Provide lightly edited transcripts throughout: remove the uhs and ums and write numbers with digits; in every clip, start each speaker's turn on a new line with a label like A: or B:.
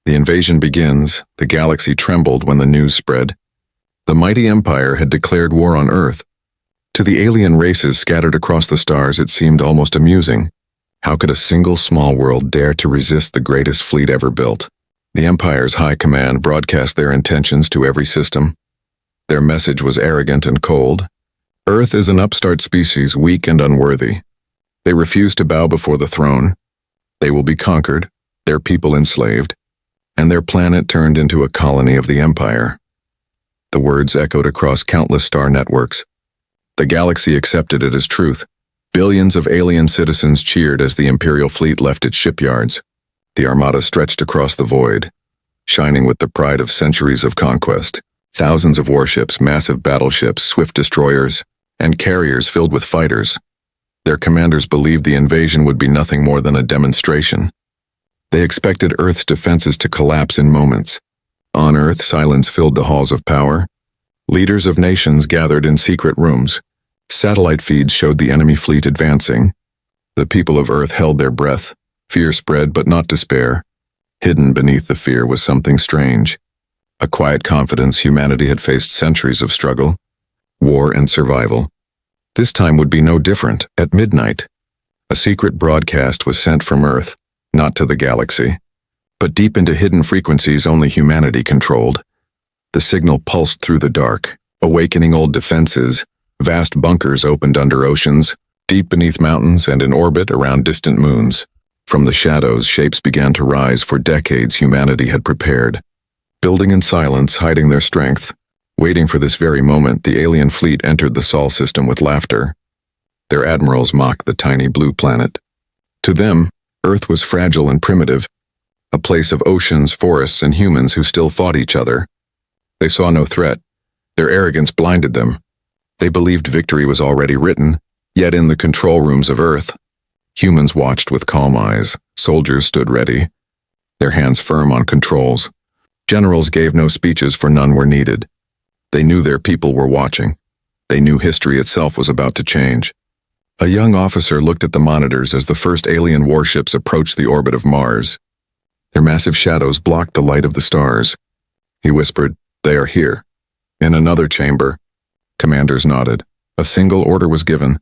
A: The invasion begins. The galaxy trembled when the news spread. The mighty empire had declared war on Earth. To the alien races scattered across the stars, it seemed almost amusing. How could a single small world dare to resist the greatest fleet ever built? The Empire's high command broadcast their intentions to every system. Their message was arrogant and cold. Earth is an upstart species, weak and unworthy. They refuse to bow before the throne. They will be conquered, their people enslaved, and their planet turned into a colony of the Empire. The words echoed across countless star networks. The galaxy accepted it as truth. Billions of alien citizens cheered as the Imperial fleet left its shipyards. The armada stretched across the void, shining with the pride of centuries of conquest. Thousands of warships, massive battleships, swift destroyers, and carriers filled with fighters. Their commanders believed the invasion would be nothing more than a demonstration. They expected Earth's defenses to collapse in moments. On Earth, silence filled the halls of power. Leaders of nations gathered in secret rooms. Satellite feeds showed the enemy fleet advancing. The people of Earth held their breath. Fear spread, but not despair. Hidden beneath the fear was something strange. A quiet confidence humanity had faced centuries of struggle, war, and survival. This time would be no different. At midnight, a secret broadcast was sent from Earth, not to the galaxy, but deep into hidden frequencies only humanity controlled. The signal pulsed through the dark, awakening old defenses. Vast bunkers opened under oceans, deep beneath mountains and in orbit around distant moons. From the shadows, shapes began to rise. For decades, humanity had prepared, building in silence, hiding their strength. Waiting for this very moment, the alien fleet entered the Sol system with laughter. Their admirals mocked the tiny blue planet. To them, Earth was fragile and primitive, a place of oceans, forests, and humans who still fought each other. They saw no threat. Their arrogance blinded them. They believed victory was already written, yet in the control rooms of Earth, humans watched with calm eyes. Soldiers stood ready, their hands firm on controls. Generals gave no speeches, for none were needed. They knew their people were watching. They knew history itself was about to change. A young officer looked at the monitors as the first alien warships approached the orbit of Mars. Their massive shadows blocked the light of the stars. He whispered, "They are here." In another chamber, commanders nodded. A single order was given.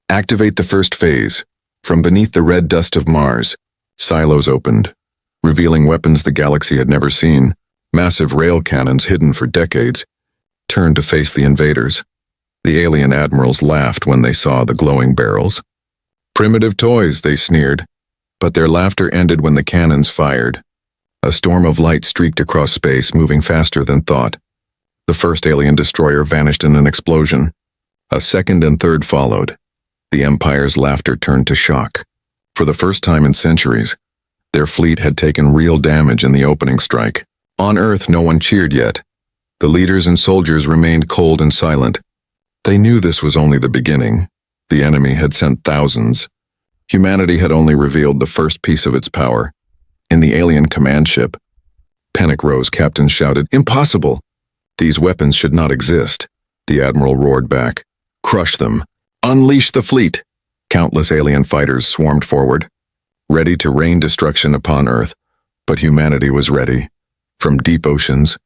A: Activate the first phase. From beneath the red dust of Mars, silos opened, revealing weapons the galaxy had never seen. Massive rail cannons hidden for decades turned to face the invaders. The alien admirals laughed when they saw the glowing barrels. Primitive toys, they sneered, but their laughter ended when the cannons fired. A storm of light streaked across space, moving faster than thought. The first alien destroyer vanished in an explosion. A second and third followed. The Empire's laughter turned to shock. For the first time in centuries, their fleet had taken real damage in the opening strike. On Earth, no one cheered yet. The leaders and soldiers remained cold and silent. They knew this was only the beginning. The enemy had sent thousands. Humanity had only revealed the first piece of its power. In the alien command ship, panic rose. Captains shouted, "Impossible! These weapons should not exist." The admiral roared back, "Crush them! Unleash the fleet!" Countless alien fighters swarmed forward, ready to rain destruction upon Earth. But humanity was ready. From deep oceans,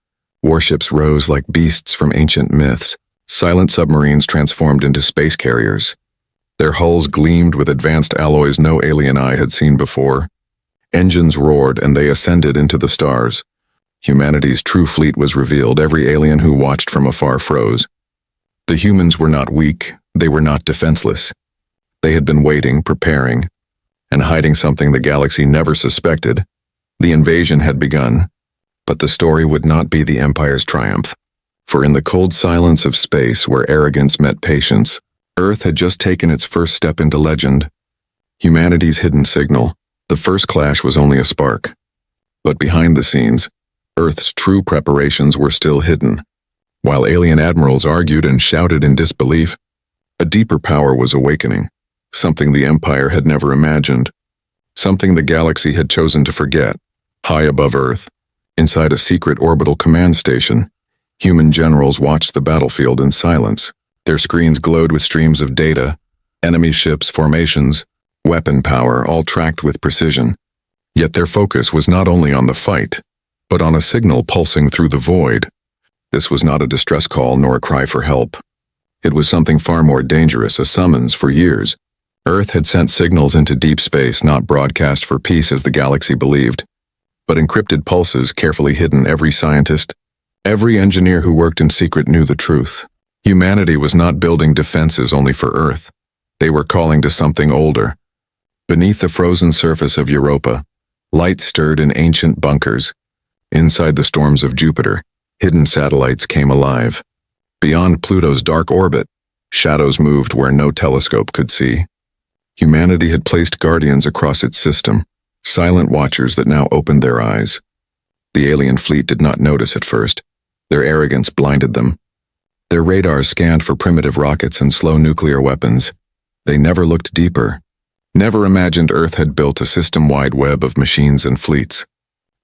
A: warships rose like beasts from ancient myths. Silent submarines transformed into space carriers. Their hulls gleamed with advanced alloys no alien eye had seen before. Engines roared and they ascended into the stars. Humanity's true fleet was revealed. Every alien who watched from afar froze. The humans were not weak. They were not defenseless. They had been waiting, preparing, and hiding something the galaxy never suspected. The invasion had begun, but the story would not be the Empire's triumph. For in the cold silence of space, where arrogance met patience, Earth had just taken its first step into legend. Humanity's hidden signal. The first clash was only a spark. But behind the scenes, Earth's true preparations were still hidden. While alien admirals argued and shouted in disbelief, a deeper power was awakening, something the Empire had never imagined, something the galaxy had chosen to forget. High above Earth, inside a secret orbital command station, human generals watched the battlefield in silence. Their screens glowed with streams of data, enemy ships, formations, weapon power, all tracked with precision. Yet their focus was not only on the fight. but on a signal pulsing through the void. This was not a distress call nor a cry for help. It was something far more dangerous, a summons. For years, Earth had sent signals into deep space, not broadcast for peace as the galaxy believed, but encrypted pulses carefully hidden. Every scientist, every engineer who worked in secret knew the truth. Humanity was not building defenses only for Earth. They were calling to something older. Beneath the frozen surface of Europa, light stirred in ancient bunkers. Inside the storms of Jupiter, hidden satellites came alive. Beyond Pluto's dark orbit, shadows moved where no telescope could see. Humanity had placed guardians across its system, silent watchers that now opened their eyes. The alien fleet did not notice at first. Their arrogance blinded them. Their radars scanned for primitive rockets and slow nuclear weapons. They never looked deeper. Never imagined Earth had built a system-wide web of machines and fleets.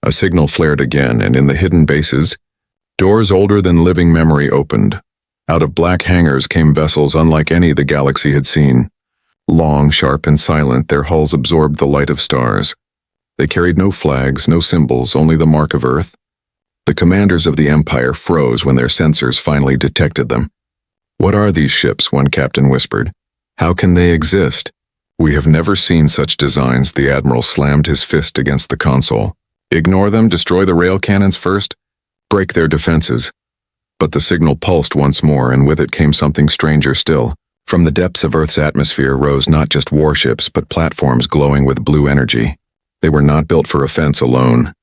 A: A signal flared again, and in the hidden bases, doors older than living memory opened. Out of black hangars came vessels unlike any the galaxy had seen. Long, sharp, and silent, their hulls absorbed the light of stars. They carried no flags, no symbols, only the mark of Earth. The commanders of the Empire froze when their sensors finally detected them. "What are these ships?" one captain whispered. "How can they exist?" "We have never seen such designs." The admiral slammed his fist against the console. "Ignore them, destroy the rail cannons first, break their defenses." But the signal pulsed once more, and with it came something stranger still. From the depths of Earth's atmosphere rose not just warships, but platforms glowing with blue energy. They were not built for offense alone.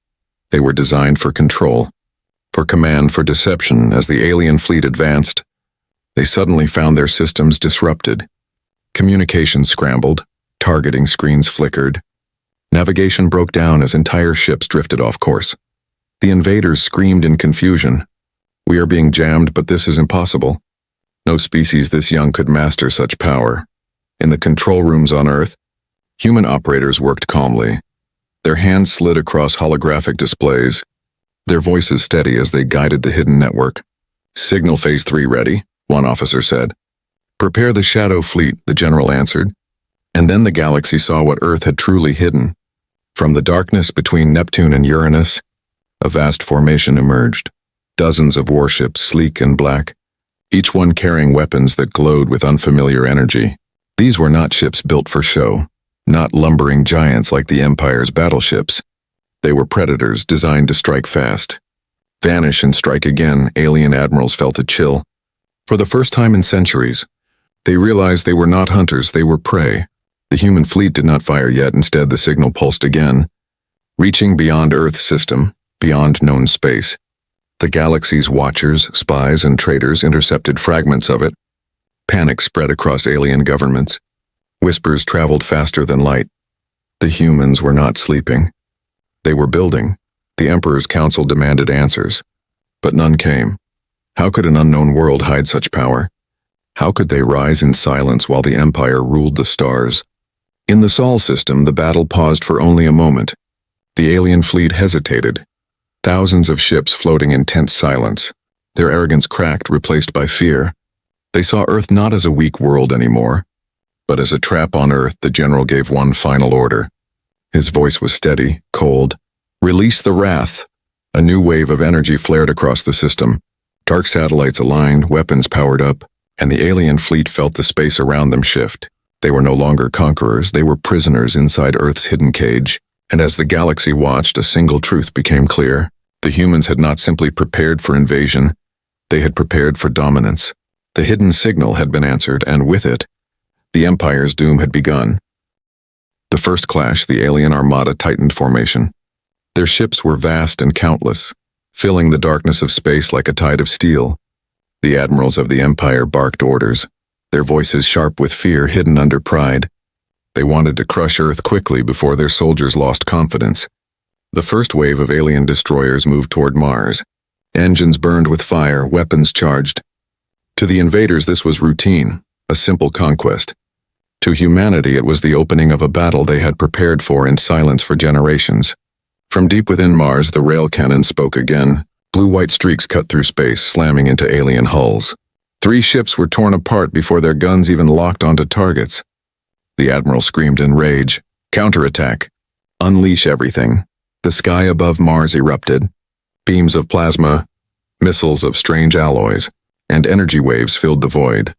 A: They were designed for control, for command, for deception. As the alien fleet advanced, they suddenly found their systems disrupted. Communications scrambled, targeting screens flickered. Navigation broke down as entire ships drifted off course. The invaders screamed in confusion. "We are being jammed, but this is impossible." No species this young could master such power. In the control rooms on Earth, human operators worked calmly. Their hands slid across holographic displays, their voices steady as they guided the hidden network. "Signal Phase 3 ready," one officer said. "Prepare the Shadow Fleet," the general answered. And then the galaxy saw what Earth had truly hidden. From the darkness between Neptune and Uranus, a vast formation emerged. Dozens of warships, sleek and black, each one carrying weapons that glowed with unfamiliar energy. These were not ships built for show, not lumbering giants like the Empire's battleships. They were predators designed to strike fast, vanish and strike again. Alien admirals felt a chill. For the first time in centuries, they realized they were not hunters, they were prey. The human fleet did not fire yet. Instead, the signal pulsed again, reaching beyond Earth's system, beyond known space. The galaxy's watchers, spies, and traitors intercepted fragments of it. Panic spread across alien governments. Whispers traveled faster than light. The humans were not sleeping. They were building. The Emperor's Council demanded answers, but none came. How could an unknown world hide such power? How could they rise in silence while the Empire ruled the stars? In the Sol system, the battle paused for only a moment. The alien fleet hesitated. Thousands of ships floating in tense silence, their arrogance cracked, replaced by fear. They saw Earth not as a weak world anymore, but as a trap on Earth. The general gave one final order. His voice was steady, cold. "Release the Wrath." A new wave of energy flared across the system. Dark satellites aligned, weapons powered up, and the alien fleet felt the space around them shift. They were no longer conquerors, they were prisoners inside Earth's hidden cage. And as the galaxy watched, a single truth became clear. The humans had not simply prepared for invasion, they had prepared for dominance. The hidden signal had been answered, and with it, the Empire's doom had begun. The first clash, the alien armada tightened formation. Their ships were vast and countless, filling the darkness of space like a tide of steel. The admirals of the Empire barked orders, their voices sharp with fear hidden under pride. They wanted to crush Earth quickly before their soldiers lost confidence. The first wave of alien destroyers moved toward Mars. Engines burned with fire, weapons charged. To the invaders, this was routine, a simple conquest. To humanity, it was the opening of a battle they had prepared for in silence for generations. From deep within Mars, the rail cannon spoke again. Blue-white streaks cut through space, slamming into alien hulls. 3 ships were torn apart before their guns even locked onto targets. The admiral screamed in rage. "Counterattack! Unleash everything!" The sky above Mars erupted. Beams of plasma, missiles of strange alloys, and energy waves filled the void.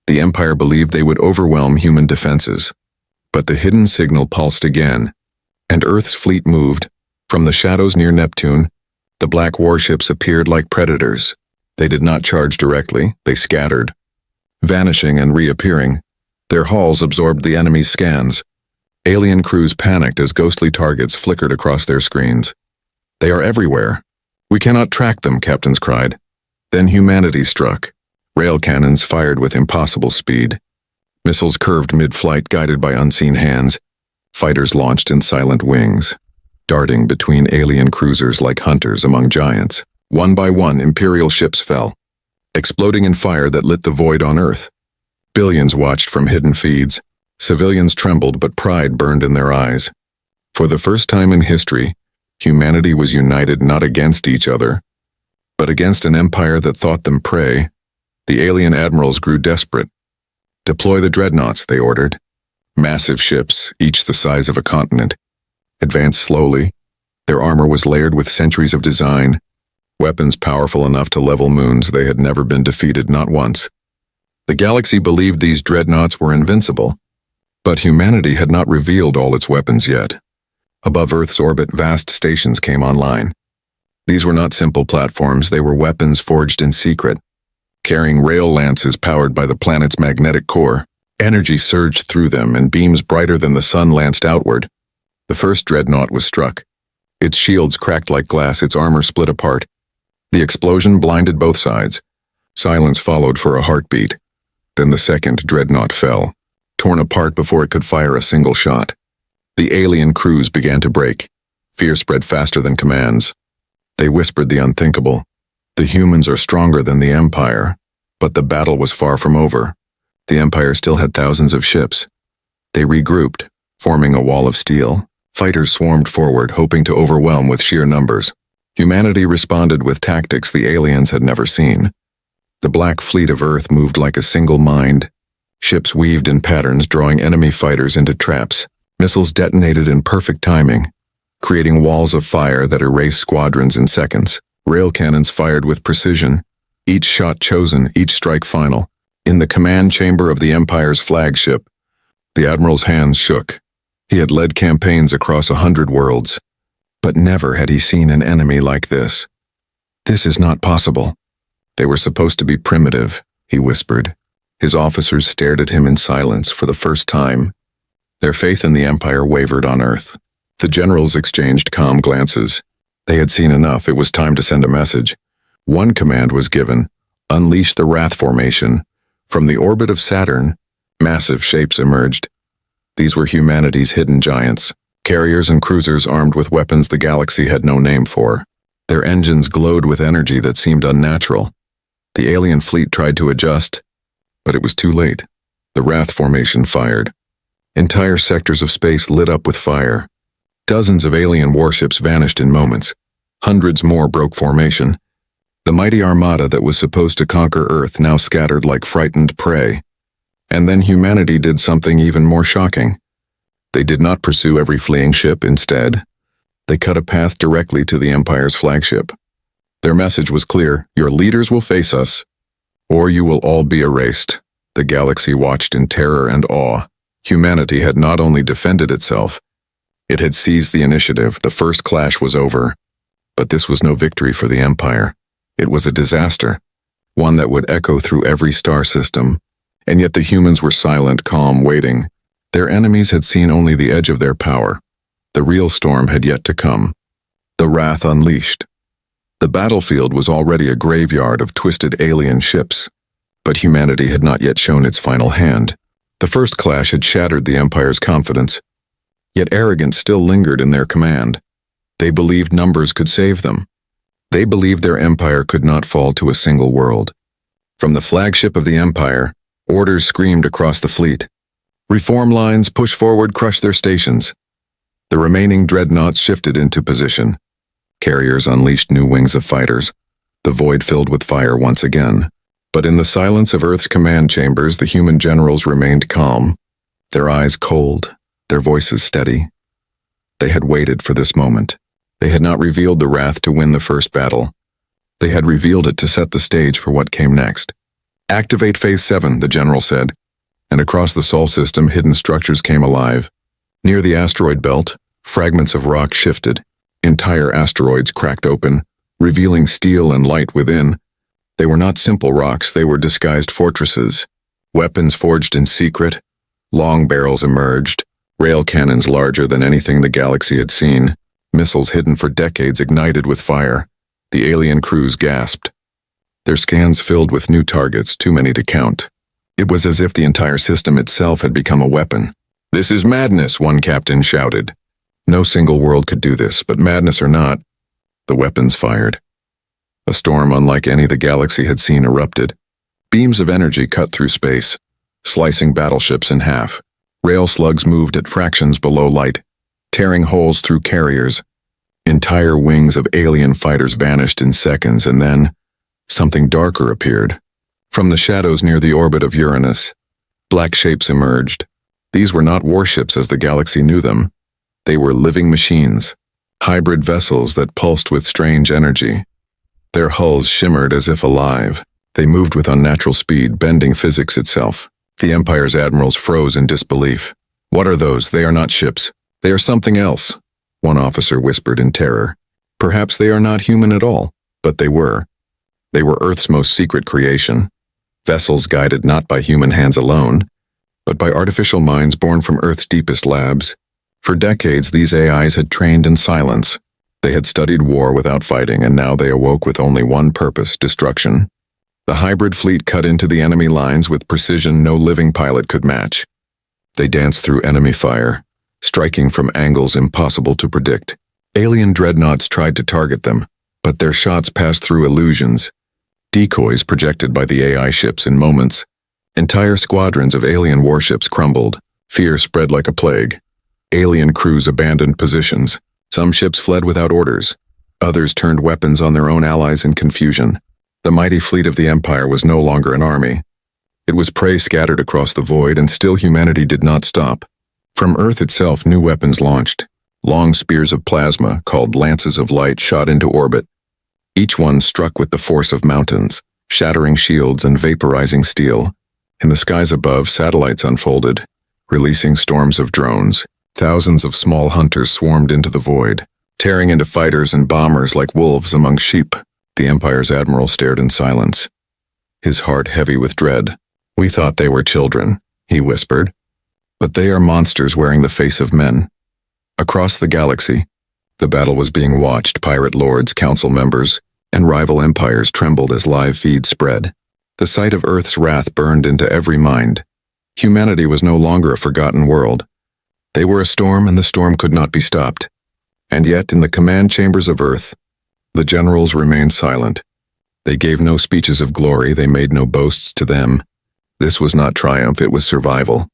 A: The Empire believed they would overwhelm human defenses. But the hidden signal pulsed again, and Earth's fleet moved. From the shadows near Neptune, the black warships appeared like predators. They did not charge directly, they scattered, vanishing and reappearing. Their hulls absorbed the enemy's scans. Alien crews panicked as ghostly targets flickered across their screens. They are everywhere. We cannot track them, captains cried. Then humanity struck. Rail cannons fired with impossible speed. Missiles curved mid-flight guided by unseen hands. Fighters launched in silent wings, darting between alien cruisers like hunters among giants. One by one, Imperial ships fell, exploding in fire that lit the void on Earth. Billions watched from hidden feeds. Civilians trembled, but pride burned in their eyes. For the first time in history, humanity was united not against each other, but against an empire that thought them prey. The alien admirals grew desperate. Deploy the dreadnoughts, they ordered. Massive ships, each the size of a continent, advanced slowly. Their armor was layered with centuries of design, weapons powerful enough to level moons they had never been defeated, not once. The galaxy believed these dreadnoughts were invincible, but humanity had not revealed all its weapons yet. Above Earth's orbit, vast stations came online. These were not simple platforms, they were weapons forged in secret. Carrying rail lances powered by the planet's magnetic core, energy surged through them and beams brighter than the sun lanced outward. The first dreadnought was struck. Its shields cracked like glass, its armor split apart. The explosion blinded both sides. Silence followed for a heartbeat. Then the second dreadnought fell, torn apart before it could fire a single shot. The alien crews began to break. Fear spread faster than commands. They whispered the unthinkable. The humans are stronger than the Empire. But the battle was far from over. The Empire still had thousands of ships. They regrouped, forming a wall of steel. Fighters swarmed forward, hoping to overwhelm with sheer numbers. Humanity responded with tactics the aliens had never seen. The black fleet of Earth moved like a single mind. Ships weaved in patterns, drawing enemy fighters into traps. Missiles detonated in perfect timing, creating walls of fire that erased squadrons in seconds. Rail cannons fired with precision, each shot chosen, each strike final. In the command chamber of the Empire's flagship, the Admiral's hands shook. He had led campaigns across 100 worlds, but never had he seen an enemy like this. This is not possible. They were supposed to be primitive, he whispered. His officers stared at him in silence for the first time. Their faith in the Empire wavered on Earth. The generals exchanged calm glances. They had seen enough, it was time to send a message. One command was given: unleash the Wrath Formation. From the orbit of Saturn, massive shapes emerged. These were humanity's hidden giants, carriers and cruisers armed with weapons the galaxy had no name for. Their engines glowed with energy that seemed unnatural. The alien fleet tried to adjust, but it was too late. The Wrath Formation fired. Entire sectors of space lit up with fire. Dozens of alien warships vanished in moments. Hundreds more broke formation. The mighty armada that was supposed to conquer Earth now scattered like frightened prey. And then humanity did something even more shocking. They did not pursue every fleeing ship. Instead, they cut a path directly to the Empire's flagship. Their message was clear: your leaders will face us, or you will all be erased. The galaxy watched in terror and awe. Humanity had not only defended itself, it had seized the initiative. The first clash was over. But this was no victory for the Empire. It was a disaster, one that would echo through every star system. And yet the humans were silent, calm, waiting. Their enemies had seen only the edge of their power. The real storm had yet to come. The wrath unleashed. The battlefield was already a graveyard of twisted alien ships, but humanity had not yet shown its final hand. The first clash had shattered the Empire's confidence, yet arrogance still lingered in their command. They believed numbers could save them. They believed their empire could not fall to a single world. From the flagship of the Empire, orders screamed across the fleet. Reform lines, push forward, crush their stations. The remaining dreadnoughts shifted into position. Carriers unleashed new wings of fighters. The void filled with fire once again. But in the silence of Earth's command chambers, the human generals remained calm, their eyes cold, their voices steady. They had waited for this moment. They had not revealed the wrath to win the first battle. They had revealed it to set the stage for what came next. "Activate Phase 7, the general said, and across the Sol system hidden structures came alive. Near the asteroid belt, fragments of rock shifted. Entire asteroids cracked open, revealing steel and light within. They were not simple rocks, they were disguised fortresses. Weapons forged in secret. Long barrels emerged, rail cannons larger than anything the galaxy had seen. Missiles hidden for decades ignited with fire. The alien crews gasped. Their scans filled with new targets, too many to count. It was as if the entire system itself had become a weapon. "This is madness," one captain shouted. No single world could do this, but madness or not, the weapons fired. A storm unlike any the galaxy had seen erupted. Beams of energy cut through space, slicing battleships in half. Rail slugs moved at fractions below light, tearing holes through carriers. Entire wings of alien fighters vanished in seconds, and then something darker appeared. From the shadows near the orbit of Uranus, black shapes emerged. These were not warships as the galaxy knew them. They were living machines, hybrid vessels that pulsed with strange energy. Their hulls shimmered as if alive. They moved with unnatural speed, bending physics itself. The Empire's admirals froze in disbelief. "What are those? They are not ships. They are something else," one officer whispered in terror. Perhaps they are not human at all, but they were. They were Earth's most secret creation. Vessels guided not by human hands alone, but by artificial minds born from Earth's deepest labs. For decades, these AIs had trained in silence. They had studied war without fighting, and now they awoke with only one purpose: destruction. The hybrid fleet cut into the enemy lines with precision no living pilot could match. They danced through enemy fire, striking from angles impossible to predict. Alien dreadnoughts tried to target them, but their shots passed through illusions, decoys projected by the AI ships in moments. Entire squadrons of alien warships crumbled. Fear spread like a plague. Alien crews abandoned positions. Some ships fled without orders. Others turned weapons on their own allies in confusion. The mighty fleet of the Empire was no longer an army. It was prey scattered across the void, and still humanity did not stop. From Earth itself, new weapons launched. Long spears of plasma, called lances of light, shot into orbit. Each one struck with the force of mountains, shattering shields and vaporizing steel. In the skies above, satellites unfolded, releasing storms of drones. Thousands of small hunters swarmed into the void, tearing into fighters and bombers like wolves among sheep. The Empire's admiral stared in silence, his heart heavy with dread. "We thought they were children," he whispered. "But they are monsters wearing the face of men." Across the galaxy, the battle was being watched. Pirate lords, council members, and rival empires trembled as live feeds spread. The sight of Earth's wrath burned into every mind. Humanity was no longer a forgotten world. They were a storm, and the storm could not be stopped. And yet, in the command chambers of Earth, the generals remained silent. They gave no speeches of glory, they made no boasts to them. This was not triumph, it was survival.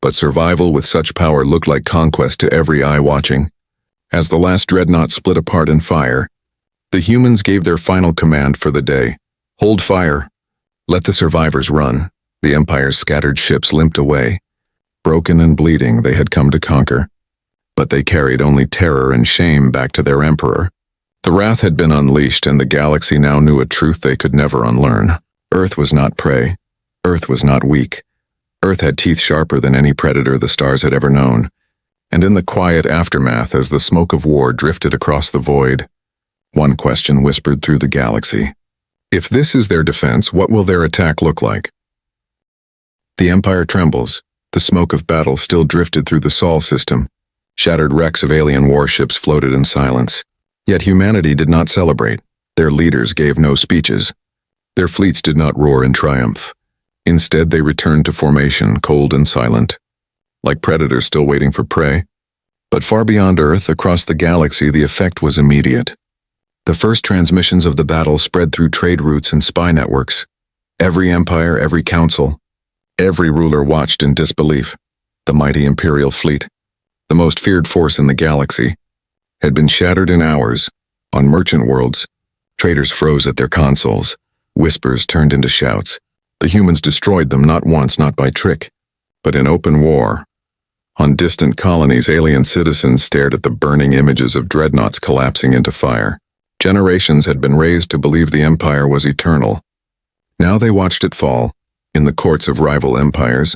A: But survival with such power looked like conquest to every eye watching. As the last dreadnought split apart in fire, the humans gave their final command for the day. "Hold fire. Let the survivors run." The Empire's scattered ships limped away. Broken and bleeding, they had come to conquer. But they carried only terror and shame back to their emperor. The wrath had been unleashed, and the galaxy now knew a truth they could never unlearn. Earth was not prey. Earth was not weak. Earth had teeth sharper than any predator the stars had ever known. And in the quiet aftermath, as the smoke of war drifted across the void, one question whispered through the galaxy. If this is their defense, what will their attack look like? The Empire trembles. The smoke of battle still drifted through the Sol system. Shattered wrecks of alien warships floated in silence. Yet humanity did not celebrate. Their leaders gave no speeches. Their fleets did not roar in triumph. Instead, they returned to formation, cold and silent, like predators still waiting for prey. But far beyond Earth, across the galaxy, the effect was immediate. The first transmissions of the battle spread through trade routes and spy networks. Every empire, every council, every ruler watched in disbelief. The mighty Imperial fleet, the most feared force in the galaxy, had been shattered in hours. On merchant worlds, traders froze at their consoles. Whispers turned into shouts. The humans destroyed them not once, not by trick, but in open war. On distant colonies, alien citizens stared at the burning images of dreadnoughts collapsing into fire. Generations had been raised to believe the empire was eternal. Now they watched it fall. In the courts of rival empires,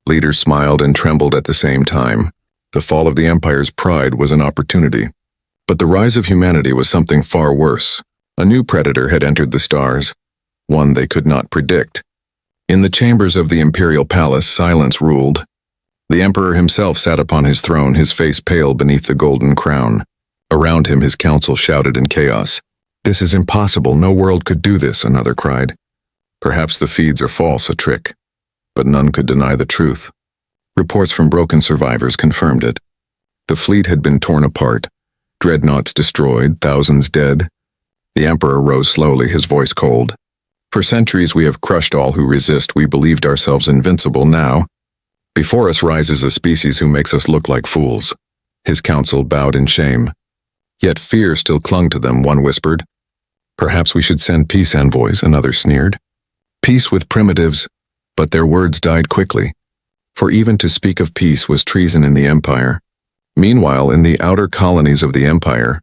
A: leaders smiled and trembled at the same time. The fall of the empire's pride was an opportunity. But the rise of humanity was something far worse. A new predator had entered the stars, one they could not predict. In the chambers of the imperial palace, silence ruled. The emperor himself sat upon his throne, his face pale beneath the golden crown. Around him his council shouted in chaos. "This is impossible, no world could do this," another cried. "Perhaps the feeds are false, a trick." But none could deny the truth. Reports from broken survivors confirmed it. The fleet had been torn apart, dreadnoughts destroyed, thousands dead. The emperor rose slowly, his voice cold. "For centuries we have crushed all who resist. We believed ourselves invincible. Now, before us rises a species who makes us look like fools." His council bowed in shame. Yet fear still clung to them, one whispered. "Perhaps we should send peace envoys," another sneered. Peace with primitives, but their words died quickly. For even to speak of peace was treason in the empire. Meanwhile, in the outer colonies of the empire,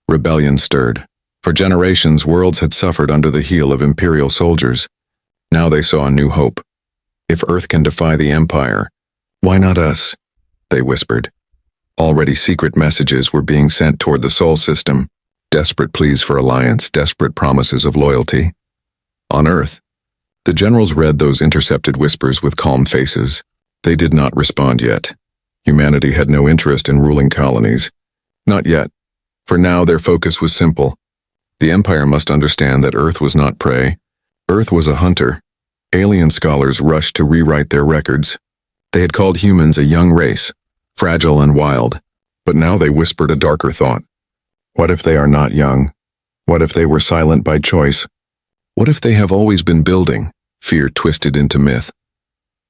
A: rebellion stirred. For generations, worlds had suffered under the heel of imperial soldiers. Now they saw a new hope. If Earth can defy the empire, why not us? They whispered. Already secret messages were being sent toward the Sol system, desperate pleas for alliance, desperate promises of loyalty. On Earth, the generals read those intercepted whispers with calm faces. They did not respond yet. Humanity had no interest in ruling colonies. Not yet. For now their focus was simple. The Empire must understand that Earth was not prey. Earth was a hunter. Alien scholars rushed to rewrite their records. They had called humans a young race, fragile and wild. But now they whispered a darker thought. What if they are not young? What if they were silent by choice? What if they have always been building, fear twisted into myth?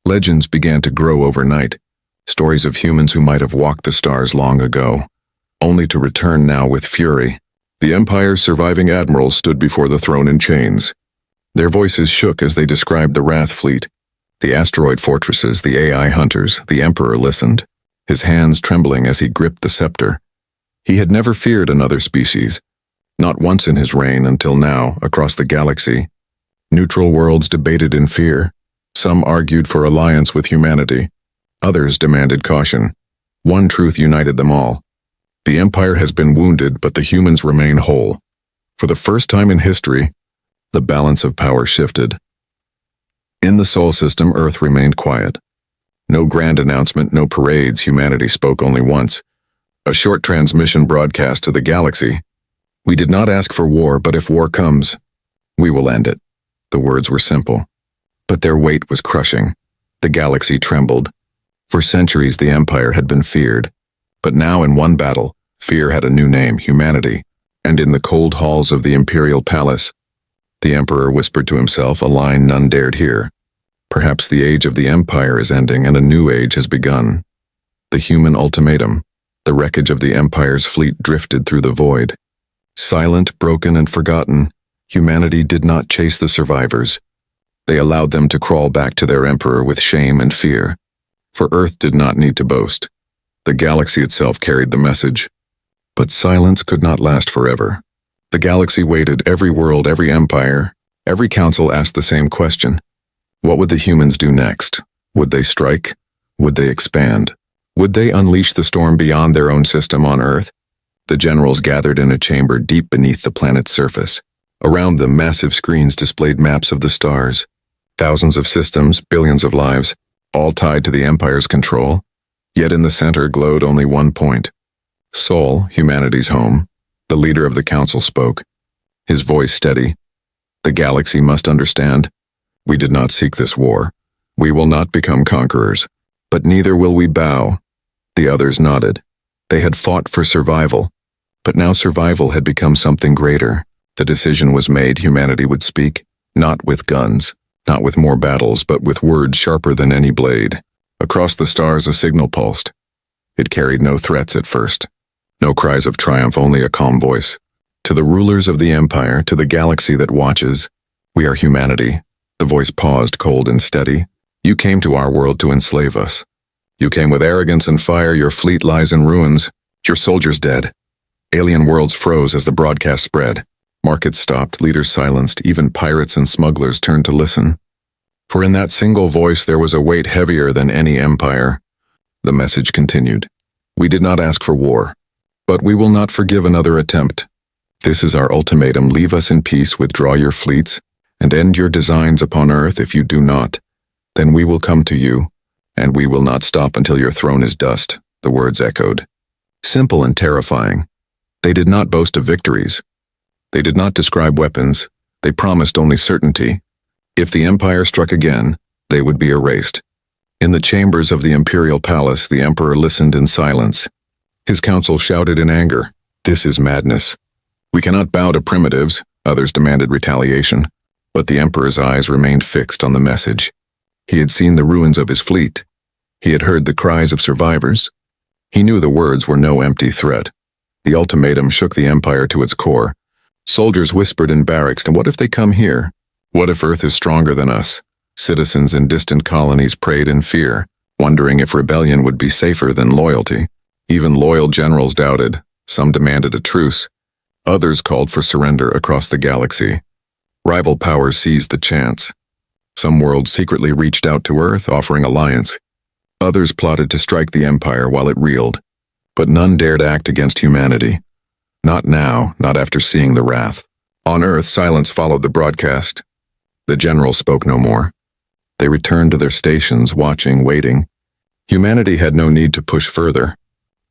A: Legends began to grow overnight, stories of humans who might have walked the stars long ago, only to return now with fury. The Empire's surviving admirals stood before the throne in chains. Their voices shook as they described the Wrath fleet, the asteroid fortresses, the AI hunters. The Emperor listened, his hands trembling as he gripped the scepter. He had never feared another species, not once in his reign until now, across the galaxy. Neutral worlds debated in fear. Some argued for alliance with humanity. Others demanded caution. One truth united them all. The Empire has been wounded, but the humans remain whole. For the first time in history, the balance of power shifted. In the Sol system, Earth remained quiet. No grand announcement, no parades. Humanity spoke only once. A short transmission broadcast to the galaxy. "We did not ask for war, but if war comes, we will end it." The words were simple, but their weight was crushing. The galaxy trembled. For centuries, the Empire had been feared. But now, in one battle, fear had a new name, humanity. And in the cold halls of the Imperial Palace, the Emperor whispered to himself a line none dared hear. Perhaps the age of the Empire is ending and a new age has begun. The human ultimatum. The wreckage of the Empire's fleet drifted through the void. Silent, broken, and forgotten, humanity did not chase the survivors. They allowed them to crawl back to their Emperor with shame and fear. For Earth did not need to boast. The galaxy itself carried the message. But silence could not last forever. The galaxy waited. Every world, every empire, every council asked the same question. What would the humans do next? Would they strike? Would they expand? Would they unleash the storm beyond their own system on Earth? The generals gathered in a chamber deep beneath the planet's surface. Around them, massive screens displayed maps of the stars. Thousands of systems, billions of lives, all tied to the Empire's control. Yet in the center glowed only one point. Sol, humanity's home. The leader of the council spoke, his voice steady. The galaxy must understand. We did not seek this war. We will not become conquerors. But neither will we bow. The others nodded. They had fought for survival. But now survival had become something greater. The decision was made humanity would speak, not with guns, not with more battles, but with words sharper than any blade. Across the stars a signal pulsed. It carried no threats at first. No cries of triumph, only a calm voice. To the rulers of the Empire, to the galaxy that watches, we are humanity. The voice paused, cold and steady. You came to our world to enslave us. You came with arrogance and fire, your fleet lies in ruins, your soldiers dead. Alien worlds froze as the broadcast spread. Markets stopped, leaders silenced, even pirates and smugglers turned to listen. For in that single voice there was a weight heavier than any empire. The message continued. We did not ask for war, but we will not forgive another attempt. This is our ultimatum. Leave us in peace, withdraw your fleets, and end your designs upon Earth. If you do not, then we will come to you, and we will not stop until your throne is dust, the words echoed. Simple and terrifying. They did not boast of victories. They did not describe weapons. They promised only certainty. If the Empire struck again, they would be erased. In the chambers of the Imperial Palace, the Emperor listened in silence. His council shouted in anger, "This is madness. We cannot bow to primitives," others demanded retaliation. But the Emperor's eyes remained fixed on the message. He had seen the ruins of his fleet. He had heard the cries of survivors. He knew the words were no empty threat. The ultimatum shook the Empire to its core. Soldiers whispered in barracks, "And what if they come here? What if Earth is stronger than us?" Citizens in distant colonies prayed in fear, wondering if rebellion would be safer than loyalty. Even loyal generals doubted. Some demanded a truce. Others called for surrender across the galaxy. Rival powers seized the chance. Some worlds secretly reached out to Earth, offering alliance. Others plotted to strike the Empire while it reeled. But none dared act against humanity. Not now, not after seeing the wrath. On Earth, silence followed the broadcast. The generals spoke no more. They returned to their stations, watching, waiting. Humanity had no need to push further,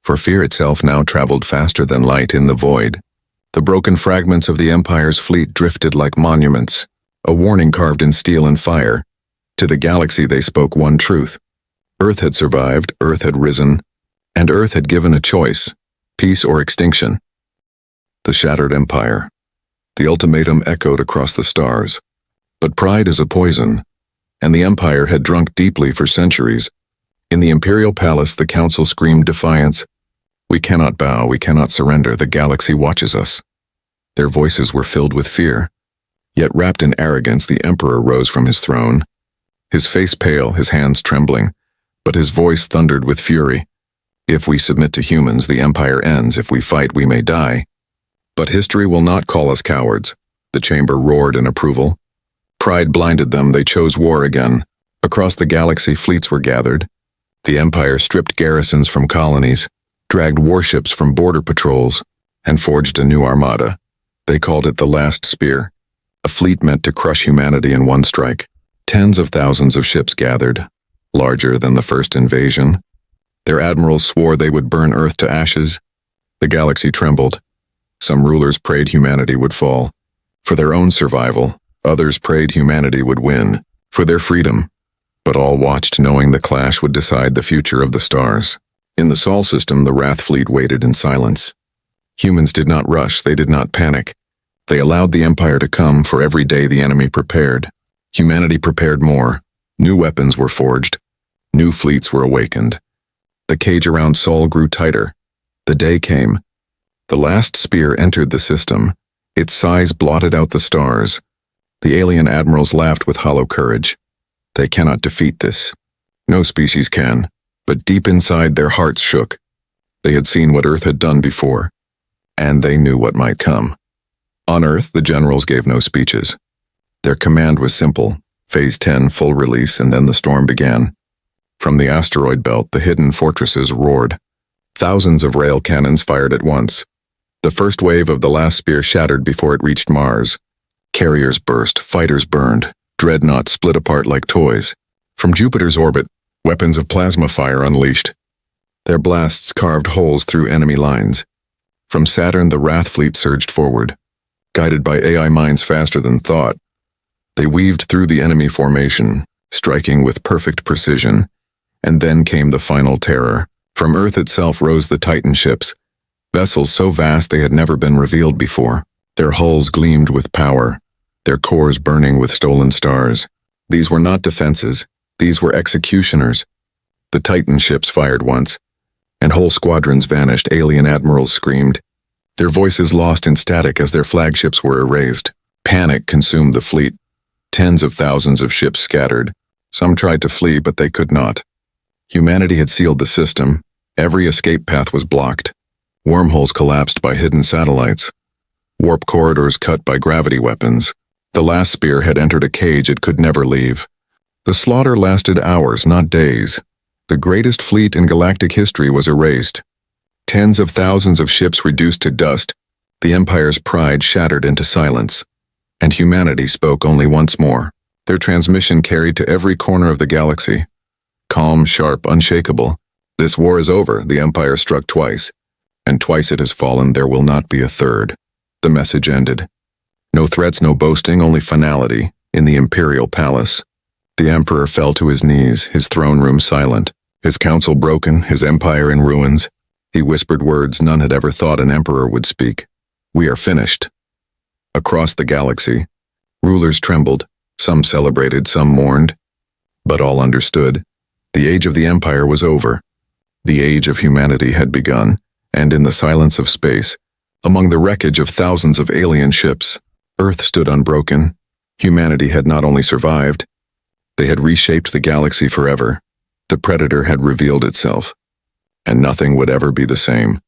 A: for fear itself now traveled faster than light in the void. The broken fragments of the Empire's fleet drifted like monuments, a warning carved in steel and fire. To the galaxy they spoke one truth. Earth had survived, Earth had risen, and Earth had given a choice, peace or extinction. The shattered Empire. The ultimatum echoed across the stars. But pride is a poison, and the Empire had drunk deeply for centuries. In the Imperial Palace, the Council screamed defiance. We cannot bow, we cannot surrender, the galaxy watches us. Their voices were filled with fear. Yet wrapped in arrogance, the Emperor rose from his throne. His face pale, his hands trembling, but his voice thundered with fury. If we submit to humans, the Empire ends. If we fight, we may die. But history will not call us cowards. The chamber roared in approval. Pride blinded them, they chose war again. Across the galaxy, fleets were gathered. The Empire stripped garrisons from colonies, dragged warships from border patrols, and forged a new armada. They called it the Last Spear, a fleet meant to crush humanity in one strike. Tens of thousands of ships gathered, larger than the first invasion. Their admirals swore they would burn Earth to ashes. The galaxy trembled. Some rulers prayed humanity would fall. For their own survival, others prayed humanity would win, for their freedom. But all watched, knowing the clash would decide the future of the stars. In the Sol system, the Wrath fleet waited in silence. Humans did not rush, they did not panic. They allowed the Empire to come, for every day the enemy prepared. Humanity prepared more. New weapons were forged. New fleets were awakened. The cage around Sol grew tighter. The day came. The Last Spear entered the system. Its size blotted out the stars. The alien admirals laughed with hollow courage. They cannot defeat this. No species can. But deep inside their hearts shook. They had seen what Earth had done before, and they knew what might come. On Earth, the generals gave no speeches. Their command was simple: Phase 10, full release, and then the storm began. From the asteroid belt, the hidden fortresses roared. Thousands of rail cannons fired at once. The first wave of the Last Spear shattered before it reached Mars. Carriers burst, fighters burned, dreadnoughts split apart like toys. From Jupiter's orbit, weapons of plasma fire unleashed. Their blasts carved holes through enemy lines. From Saturn, the Wrath fleet surged forward. Guided by AI minds faster than thought, they weaved through the enemy formation, striking with perfect precision. And then came the final terror. From Earth itself rose the Titan ships, vessels so vast they had never been revealed before. Their hulls gleamed with power, their cores burning with stolen stars. These were not defenses, these were executioners. The Titan ships fired once, and whole squadrons vanished. Alien admirals screamed, their voices lost in static as their flagships were erased. Panic consumed the fleet. Tens of thousands of ships scattered. Some tried to flee, but they could not. Humanity had sealed the system. Every escape path was blocked. Wormholes collapsed by hidden satellites. Warp corridors cut by gravity weapons. The last spear had entered a cage it could never leave. The slaughter lasted hours, not days. The greatest fleet in galactic history was erased. Tens of thousands of ships reduced to dust. The Empire's pride shattered into silence. And humanity spoke only once more. Their transmission carried to every corner of the galaxy. Calm, sharp, unshakable. This war is over, the Empire struck twice. And twice it has fallen, there will not be a third. The message ended. No threats, no boasting, only finality, in the Imperial Palace. The Emperor fell to his knees, his throne room silent, his council broken, his empire in ruins. He whispered words none had ever thought an emperor would speak. We are finished. Across the galaxy, rulers trembled, some celebrated, some mourned. But all understood. The age of the Empire was over. The age of humanity had begun, and in the silence of space, among the wreckage of thousands of alien ships, Earth stood unbroken. Humanity had not only survived, they had reshaped the galaxy forever. The Predator had revealed itself, and nothing would ever be the same.